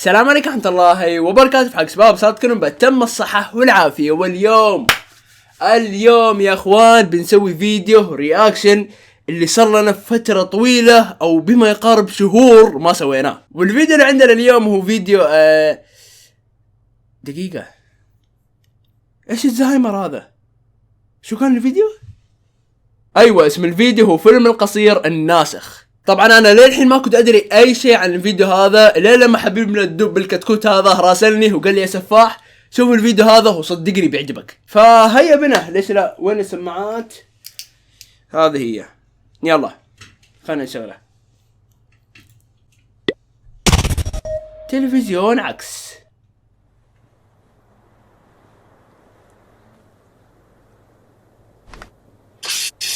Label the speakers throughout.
Speaker 1: السلام عليكم ورحمة الله وبركاته. في حق شباب صارتكم بتم الصحة والعافية. واليوم يا اخوان بنسوي فيديو رياكشن اللي صار لنا فترة طويلة او بما يقارب شهور ما سويناه. والفيديو اللي عندنا اليوم هو فيديو دقيقة، ايش الزهايمر هذا؟ شو كان الفيديو؟ ايوه اسم الفيديو هو فيلم القصير الناسخ. طبعا انا للحين ما كنت ادري اي شيء عن الفيديو هذا الا لما حبيبنا الدب الكتكوت هذا راسلني وقال لي يا سفاح شوف الفيديو هذا وصدقني بيعجبك. فهيا بنا، ليش لا؟ وين السماعات؟ هذه هي، يلا خلينا نشغله. تلفزيون عكس.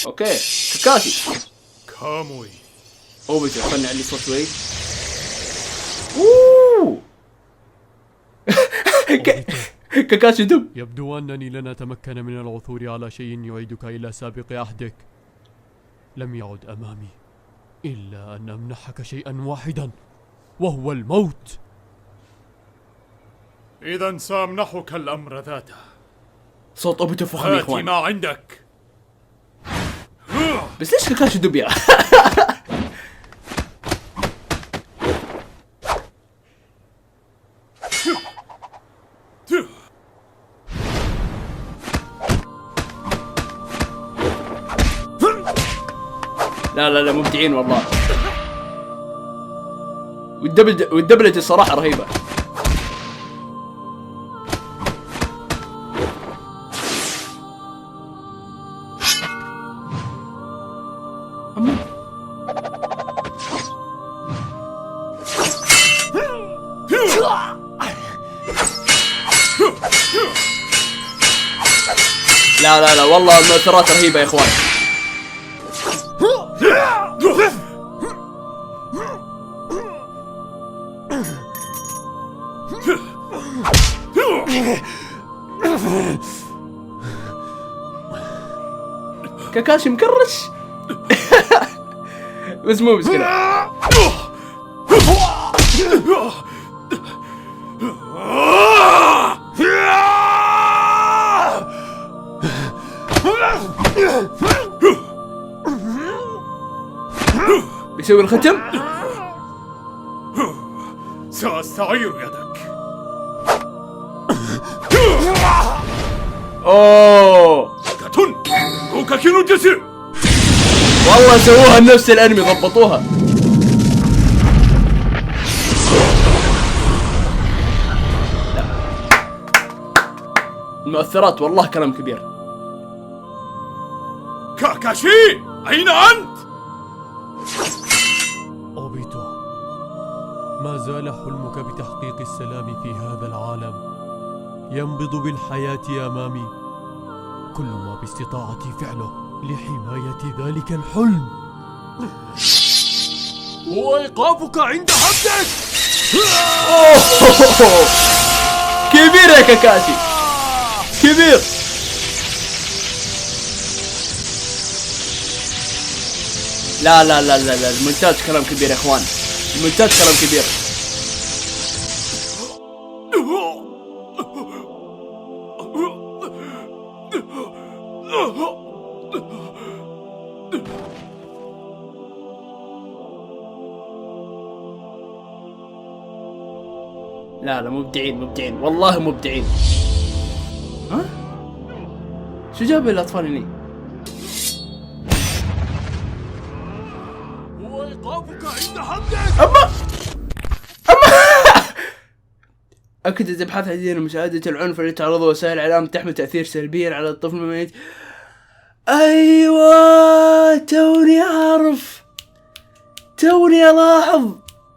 Speaker 1: اوكي كاكاشي
Speaker 2: كاموي
Speaker 1: اوبيتو، خلنا نعلي صوت شوي. اوه كاكاشي دب.
Speaker 2: يبدو أنني لن أتمكن من العثور على شيء يعيدك إلى سابق عهدك. لم يعد أمامي إلا أن أمنحك شيئا واحدا وهو الموت. إذا سأمنحك الأمر ذاته.
Speaker 1: صوت اوبيتو فخم يا
Speaker 2: هات
Speaker 1: اخوان.
Speaker 2: ما عندك.
Speaker 1: بس ليش كاكاشي دب يا لا مبدعين والله. والدبلجة الصراحة رهيبة. لا والله المؤثرات رهيبة يا اخوان. كاكاشي مكرش بس مو مشكلة. بيسوي الختم.
Speaker 2: سأستعير يدك.
Speaker 1: اوه
Speaker 2: كاتون كوكاكينو جسر.
Speaker 1: والله سووها نفس الانمي، ضبطوها. لا. المؤثرات والله كلام كبير.
Speaker 2: كاكاشي أين أنت؟ أوبيتو، ما زال حلمك بتحقيق السلام في هذا العالم ينبض بالحياة أمامي. كل ما باستطاعتي فعله لحماية ذلك الحلم هو إيقافك عند حدك.
Speaker 1: كبير يا كاكاشي كبير. لا المونتاج كلام كبير يا اخوان، المونتاج كلام كبير. لا مبدعين والله مبدعين. ها؟ شو جاب الاطفال هني؟
Speaker 2: هو إيقافك عند حدك.
Speaker 1: أما أكدت أبحاث حديثة مشاهدة العنف التي تعرضه وسائل الإعلام تحمل تأثير سلبيا على الطفل الميت. أيوة توني أعرف، توني ألاحظ،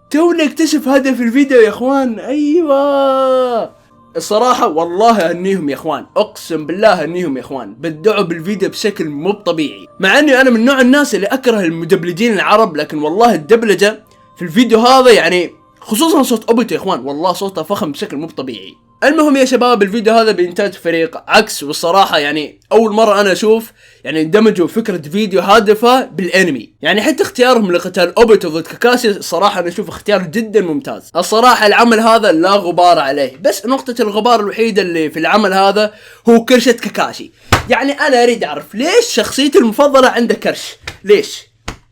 Speaker 1: توني أكتشف هدف الفيديو يا إخوان. أيوة الصراحة والله أهنيهم يا إخوان، أقسم بالله أهنيهم يا إخوان، بدعوا بالفيديو بشكل مو طبيعي. مع أني أنا من نوع الناس اللي أكره المدبلجين العرب، لكن والله الدبلجة في الفيديو هذا يعني خصوصا صوت اوبيتو يا اخوان والله صوته فخم بشكل مو طبيعي. المهم يا شباب الفيديو هذا بإنتاج فريق عكس، والصراحة يعني أول مرة أنا أشوف يعني دمجوا فكرة فيديو هادفة بالأنمي. يعني حتى اختيارهم لقتال أوبيتو ضد كاكاشي الصراحة أنا أشوف اختيار جدا ممتاز. الصراحة العمل هذا لا غبار عليه، بس نقطة الغبار الوحيدة اللي في العمل هذا هو كرشة كاكاشي. يعني أنا أريد أعرف ليش شخصيتي المفضلة عنده كرش؟ ليش؟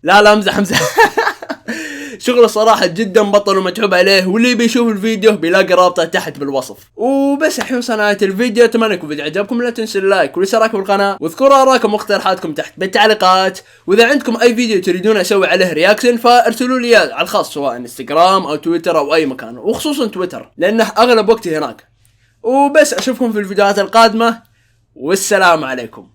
Speaker 1: لا امزح شغله صراحة جدا بطل ومتعوب عليه، واللي بيشوف الفيديو بيلاقي رابطه تحت بالوصف. وبس الحين صناعة الفيديو، اتمنى يكون الفيديو عجبكم، لا تنسوا اللايك والاشتراك بالقناة، واذكروا آراءكم واقتراحاتكم تحت بالتعليقات. واذا عندكم اي فيديو تريدون اسوي عليه رياكشن فارسلوا لي على الخاص سواء انستغرام او تويتر او اي مكان، وخصوصا تويتر لانه اغلب وقتي هناك. وبس اشوفكم في الفيديوهات القادمة، والسلام عليكم.